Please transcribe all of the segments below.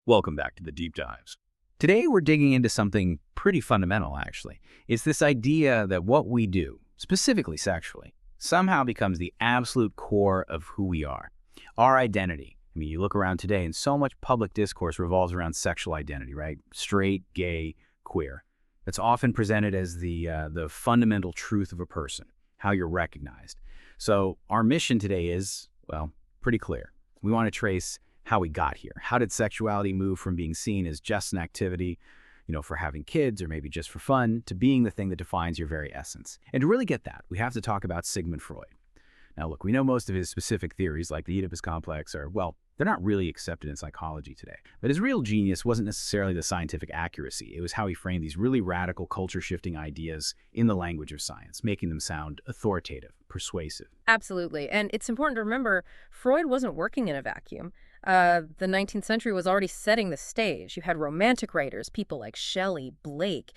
Welcome back to the Deep Dives. Today we're digging into something pretty fundamental, actually. It's this idea that what we do, specifically sexually, somehow becomes the absolute core of who we are. Our identity. I mean, you look around today and so much public discourse revolves around sexual identity, right? Straight, gay, queer. It's often presented as the fundamental truth of a person, how you're recognized. So our mission today is, well, pretty clear. We want to trace how we got here. How did sexuality move from being seen as just an activity, for having kids or maybe just for fun, to being the thing that defines your very essence? And to really get that, we have to talk about Sigmund Freud. Now, look, we know most of his specific theories, like the Oedipus complex, well, they're not really accepted in psychology today. But his real genius wasn't necessarily the scientific accuracy. It was how he framed these really radical, culture-shifting ideas in the language of science, making them sound authoritative, persuasive. Absolutely. And it's important to remember, Freud wasn't working in a vacuum. The 19th century was already setting the stage. You had romantic writers, people like Shelley, Blake.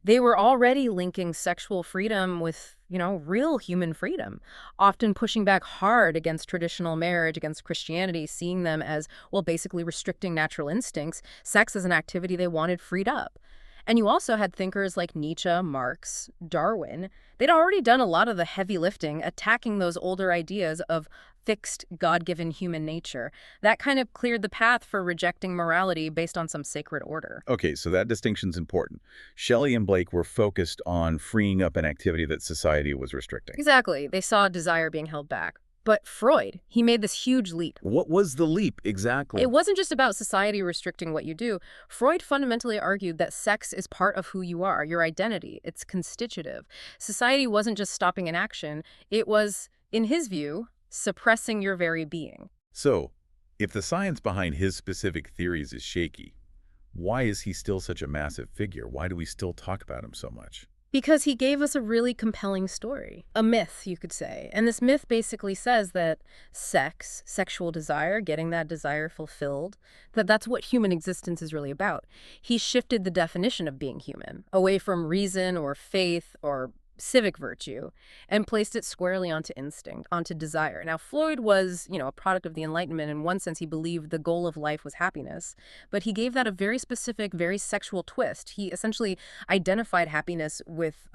They were already linking sexual freedom with, real human freedom, often pushing back hard against traditional marriage, against Christianity, seeing them as, well, basically restricting natural instincts, sex as an activity they wanted freed up. And you also had thinkers like Nietzsche, Marx, Darwin. They'd already done a lot of the heavy lifting, attacking those older ideas of fixed, God-given human nature. That kind of cleared the path for rejecting morality based on some sacred order. Okay, so that distinction's important. Shelley and Blake were focused on freeing up an activity that society was restricting. Exactly. They saw desire being held back. But Freud, he made this huge leap. What was the leap exactly? It wasn't just about society restricting what you do. Freud fundamentally argued that sex is part of who you are, your identity. It's constitutive. Society wasn't just stopping an action. It was, in his view, suppressing your very being. So, if the science behind his specific theories is shaky, why is he still such a massive figure? Why do we still talk about him so much? Because he gave us a really compelling story, a myth, you could say. And this myth basically says that sex, sexual desire, getting that desire fulfilled, that's what human existence is really about. He shifted the definition of being human, away from reason or faith or civic virtue, and placed it squarely onto instinct, onto desire. Now, Freud was, a product of the Enlightenment. In one sense, he believed the goal of life was happiness, but he gave that a very specific, very sexual twist. He essentially identified happiness with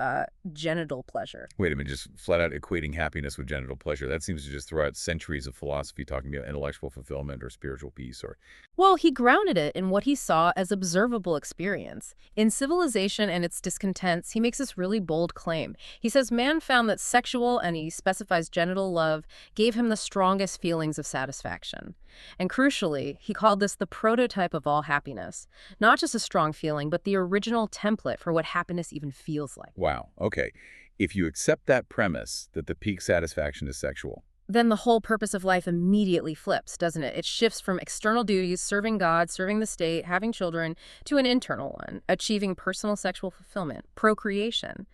genital pleasure. Wait a minute, just flat out equating happiness with genital pleasure. That seems to just throw out centuries of philosophy talking about intellectual fulfillment or spiritual peace or... Well, he grounded it in what he saw as observable experience. In Civilization and Its Discontents, he makes this really bold claim. He says man found that sexual, and he specifies genital love, gave him the strongest feelings of satisfaction. And crucially, he called this the prototype of all happiness. Not just a strong feeling, but the original template for what happiness even feels like. Wow, okay. If you accept that premise that the peak satisfaction is sexual, then the whole purpose of life immediately flips, doesn't it? It shifts from external duties, serving God, serving the state, having children, to an internal one, achieving personal sexual fulfillment, procreation.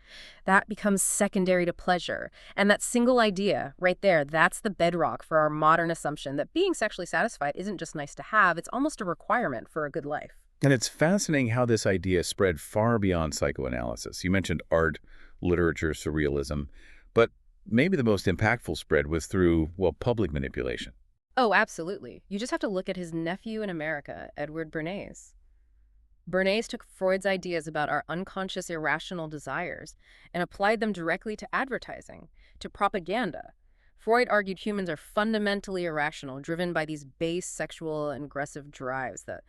That becomes secondary to pleasure. And that single idea right there, that's the bedrock for our modern assumption that being sexually satisfied isn't just nice to have, it's almost a requirement for a good life. And it's fascinating how this idea spread far beyond psychoanalysis. You mentioned art, literature, surrealism, but maybe the most impactful spread was through, public manipulation. Oh, absolutely. You just have to look at his nephew in America, Edward Bernays. Bernays took Freud's ideas about our unconscious irrational desires and applied them directly to advertising, to propaganda. Freud argued humans are fundamentally irrational, driven by these base sexual and aggressive drives, the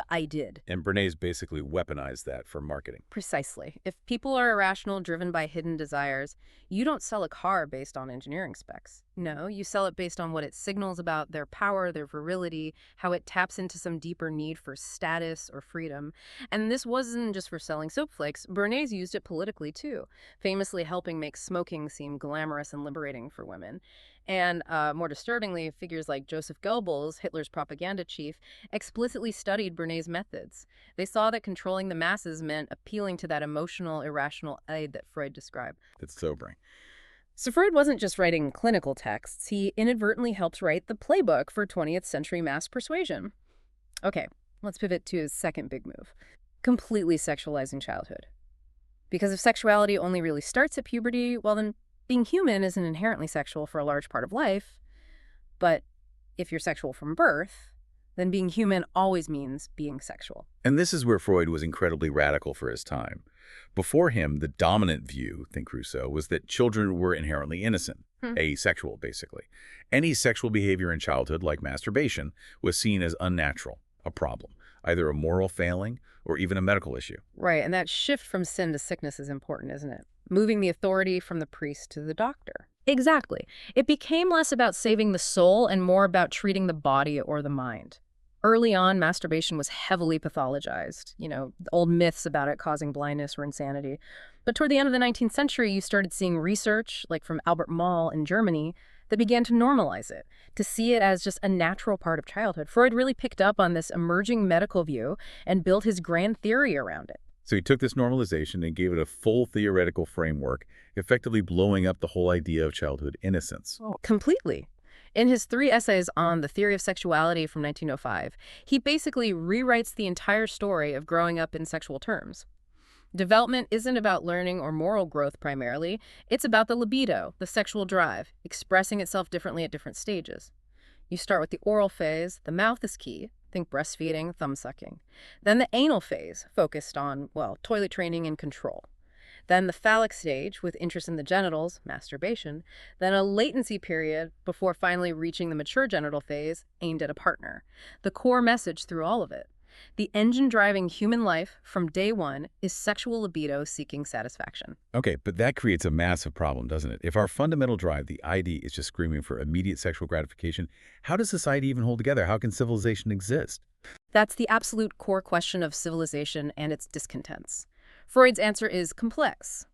I did. And Bernays basically weaponized that for marketing. Precisely. If people are irrational, driven by hidden desires, you don't sell a car based on engineering specs. No, you sell it based on what it signals about their power, their virility, how it taps into some deeper need for status or freedom. And this wasn't just for selling soap flakes. Bernays used it politically, too, famously helping make smoking seem glamorous and liberating for women. And more disturbingly, figures like Joseph Goebbels, Hitler's propaganda chief, explicitly studied Bernays' methods. They saw that controlling the masses meant appealing to that emotional, irrational aid that Freud described. That's sobering. So Freud wasn't just writing clinical texts. He inadvertently helped write the playbook for 20th century mass persuasion. Okay, let's pivot to his second big move. Completely sexualizing childhood. Because if sexuality only really starts at puberty, well then being human isn't inherently sexual for a large part of life. But if you're sexual from birth, then being human always means being sexual. And this is where Freud was incredibly radical for his time. Before him, the dominant view, think Rousseau, was that children were inherently innocent, asexual, basically. Any sexual behavior in childhood, like masturbation, was seen as unnatural, a problem, either a moral failing or even a medical issue. Right, and that shift from sin to sickness is important, isn't it? Moving the authority from the priest to the doctor. Exactly. It became less about saving the soul and more about treating the body or the mind. Early on, masturbation was heavily pathologized. Old myths about it causing blindness or insanity. But toward the end of the 19th century, you started seeing research, like from Albert Moll in Germany, that began to normalize it, to see it as just a natural part of childhood. Freud really picked up on this emerging medical view and built his grand theory around it. So he took this normalization and gave it a full theoretical framework, effectively blowing up the whole idea of childhood innocence. Oh, completely. In his 3 essays on the theory of sexuality from 1905, he basically rewrites the entire story of growing up in sexual terms. Development isn't about learning or moral growth primarily. It's about the libido, the sexual drive, expressing itself differently at different stages. You start with the oral phase. The mouth is key. Think breastfeeding, thumb sucking. Then the anal phase, focused on, toilet training and control. Then the phallic stage, with interest in the genitals, masturbation. Then a latency period before finally reaching the mature genital phase, aimed at a partner. The core message through all of it: the engine driving human life from day one is sexual libido seeking satisfaction. Okay, but that creates a massive problem, doesn't it? If our fundamental drive, the ID, is just screaming for immediate sexual gratification, how does society even hold together? How can civilization exist? That's the absolute core question of civilization and its discontents. Freud's answer is complex.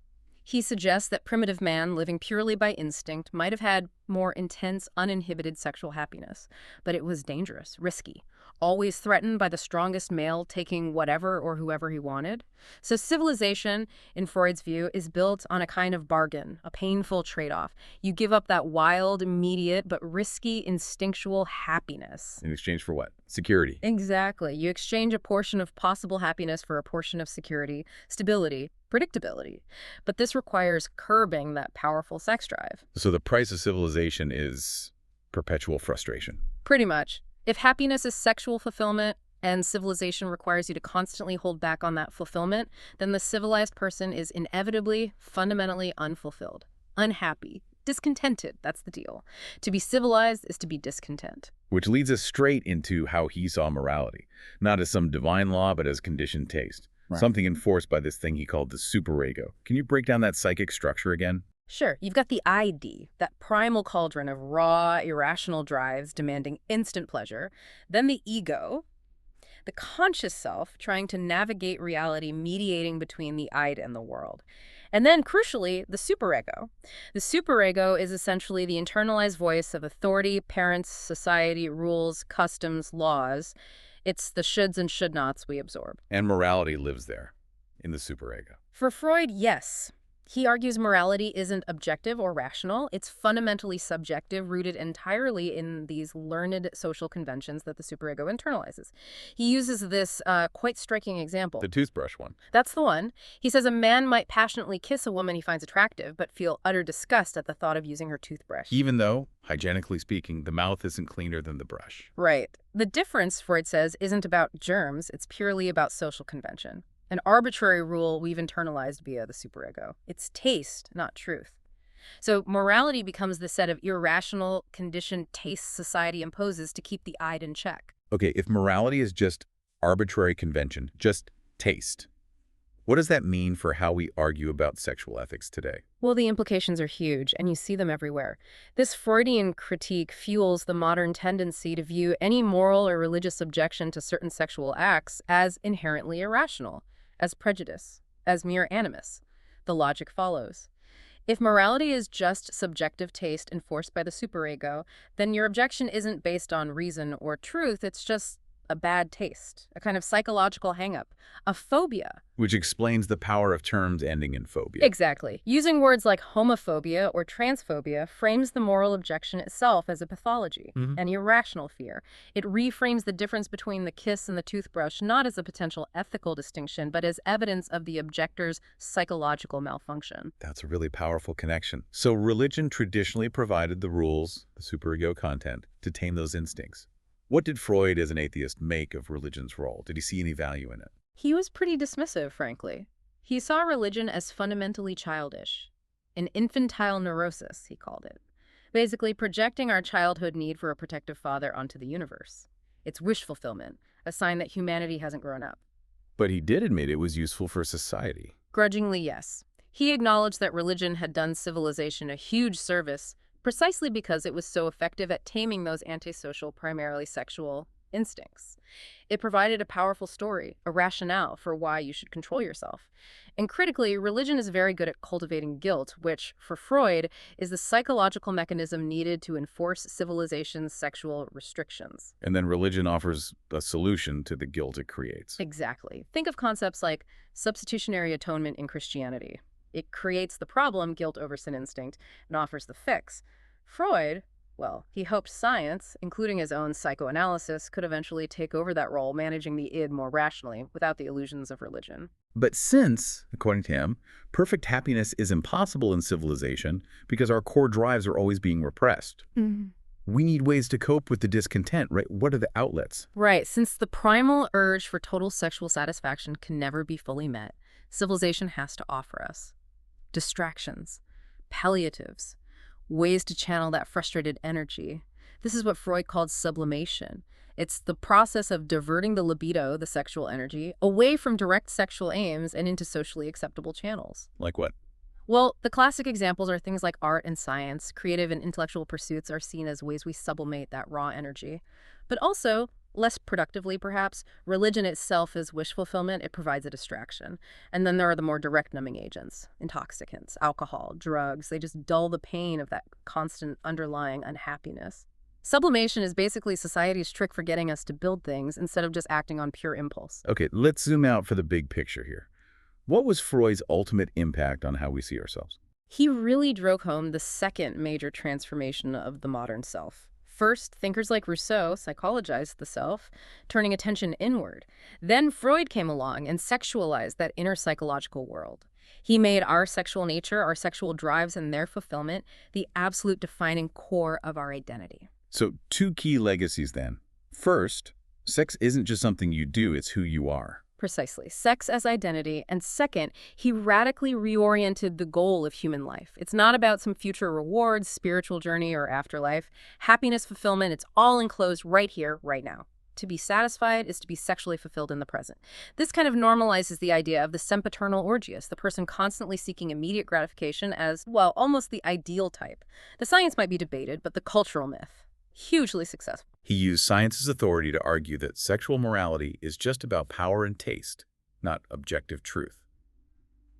He suggests that primitive man, living purely by instinct, might have had more intense, uninhibited sexual happiness. But it was dangerous, risky, always threatened by the strongest male taking whatever or whoever he wanted. So civilization, in Freud's view, is built on a kind of bargain, a painful trade-off. You give up that wild, immediate, but risky, instinctual happiness. In exchange for what? Security. Exactly. You exchange a portion of possible happiness for a portion of security, stability, predictability. But this requires curbing that powerful sex drive. So the price of civilization is perpetual frustration. Pretty much. If happiness is sexual fulfillment and civilization requires you to constantly hold back on that fulfillment, then the civilized person is inevitably, fundamentally unfulfilled, unhappy, discontented. That's the deal. To be civilized is to be discontent. Which leads us straight into how he saw morality, not as some divine law, but as conditioned taste. Right. Something enforced by this thing he called the superego. Can you break down that psychic structure again? Sure. You've got the ID, that primal cauldron of raw, irrational drives demanding instant pleasure. Then the ego, the conscious self trying to navigate reality, mediating between the id and the world. And then, crucially, the superego. The superego is essentially the internalized voice of authority, parents, society, rules, customs, laws. It's the shoulds and should-nots we absorb. And morality lives there, in the superego. For Freud, yes. He argues morality isn't objective or rational. It's fundamentally subjective, rooted entirely in these learned social conventions that the superego internalizes. He uses this quite striking example. The toothbrush one. That's the one. He says a man might passionately kiss a woman he finds attractive, but feel utter disgust at the thought of using her toothbrush. Even though, hygienically speaking, the mouth isn't cleaner than the brush. Right. The difference, Freud says, isn't about germs. It's purely about social convention. An arbitrary rule we've internalized via the superego. It's taste, not truth. So morality becomes the set of irrational, conditioned tastes society imposes to keep the id in check. Okay, if morality is just arbitrary convention, just taste, what does that mean for how we argue about sexual ethics today? Well, the implications are huge, and you see them everywhere. This Freudian critique fuels the modern tendency to view any moral or religious objection to certain sexual acts as inherently irrational, as prejudice, as mere animus. The logic follows. If morality is just subjective taste enforced by the superego, then your objection isn't based on reason or truth, it's just a bad taste, a kind of psychological hang-up, a phobia. Which explains the power of terms ending in phobia. Exactly. Using words like homophobia or transphobia frames the moral objection itself as a pathology, an irrational fear. It reframes the difference between the kiss and the toothbrush not as a potential ethical distinction, but as evidence of the objector's psychological malfunction. That's a really powerful connection. So religion traditionally provided the rules, the superego content, to tame those instincts. What did Freud, as an atheist, make of religion's role? Did he see any value in it? He was pretty dismissive, frankly. He saw religion as fundamentally childish. An infantile neurosis, he called it. Basically projecting our childhood need for a protective father onto the universe. It's wish fulfillment, a sign that humanity hasn't grown up. But he did admit it was useful for society. Grudgingly, yes. He acknowledged that religion had done civilization a huge service precisely because it was so effective at taming those antisocial, primarily sexual instincts. It provided a powerful story, a rationale for why you should control yourself. And critically, religion is very good at cultivating guilt, which, for Freud, is the psychological mechanism needed to enforce civilization's sexual restrictions. And then religion offers a solution to the guilt it creates. Exactly. Think of concepts like substitutionary atonement in Christianity. It creates the problem, guilt over sin instinct, and offers the fix. Freud, well, he hoped science, including his own psychoanalysis, could eventually take over that role, managing the id more rationally, without the illusions of religion. But since, according to him, perfect happiness is impossible in civilization because our core drives are always being repressed, we need ways to cope with the discontent, right? What are the outlets? Right. Since the primal urge for total sexual satisfaction can never be fully met, civilization has to offer us distractions, palliatives, ways to channel that frustrated energy. This is what Freud called sublimation. It's the process of diverting the libido, the sexual energy, away from direct sexual aims and into socially acceptable channels. Like what? Well, the classic examples are things like art and science. Creative and intellectual pursuits are seen as ways we sublimate that raw energy. But also, less productively perhaps, religion itself is wish fulfillment. It provides a distraction. And then there are the more direct numbing agents, intoxicants, alcohol, drugs. They just dull the pain of that constant underlying unhappiness. Sublimation is basically society's trick for getting us to build things instead of just acting on pure impulse. Okay, let's zoom out for the big picture here. What was Freud's ultimate impact on how we see ourselves? He really drove home the second major transformation of the modern self. First, thinkers like Rousseau psychologized the self, turning attention inward. Then Freud came along and sexualized that inner psychological world. He made our sexual nature, our sexual drives, and their fulfillment the absolute defining core of our identity. So, two key legacies then. First, sex isn't just something you do, it's who you are. Precisely. Sex as identity. And second, he radically reoriented the goal of human life. It's not about some future rewards, spiritual journey, or afterlife. Happiness, fulfillment, it's all enclosed right here, right now. To be satisfied is to be sexually fulfilled in the present. This kind of normalizes the idea of the sempiternal orgiast, the person constantly seeking immediate gratification as, well, almost the ideal type. The science might be debated, but the cultural myth, hugely successful. He used science's authority to argue that sexual morality is just about power and taste, not objective truth.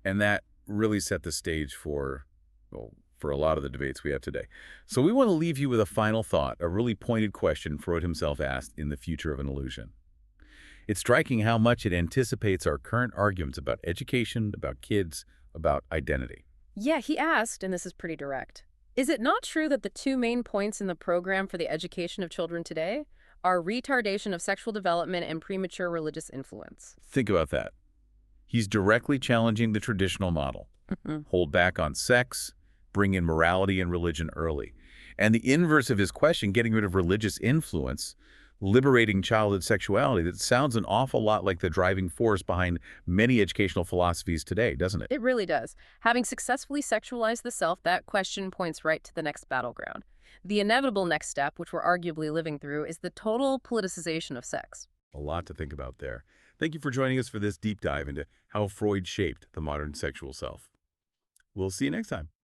And that really set the stage for, well, for a lot of the debates we have today. So we want to leave you with a final thought, a really pointed question Freud himself asked in The Future of an Illusion. It's striking how much it anticipates our current arguments about education, about kids, about identity. Yeah, he asked, and this is pretty direct, is it not true that the two main points in the program for the education of children today are retardation of sexual development and premature religious influence? Think about that. He's directly challenging the traditional model. Hold back on sex, bring in morality and religion early. And the inverse of his question, getting rid of religious influence, liberating childhood sexuality, that sounds an awful lot like the driving force behind many educational philosophies today, doesn't it? It really does. Having successfully sexualized the self, that question points right to the next battleground. The inevitable next step, which we're arguably living through, is the total politicization of sex. A lot to think about there. Thank you for joining us for this deep dive into how Freud shaped the modern sexual self. We'll see you next time.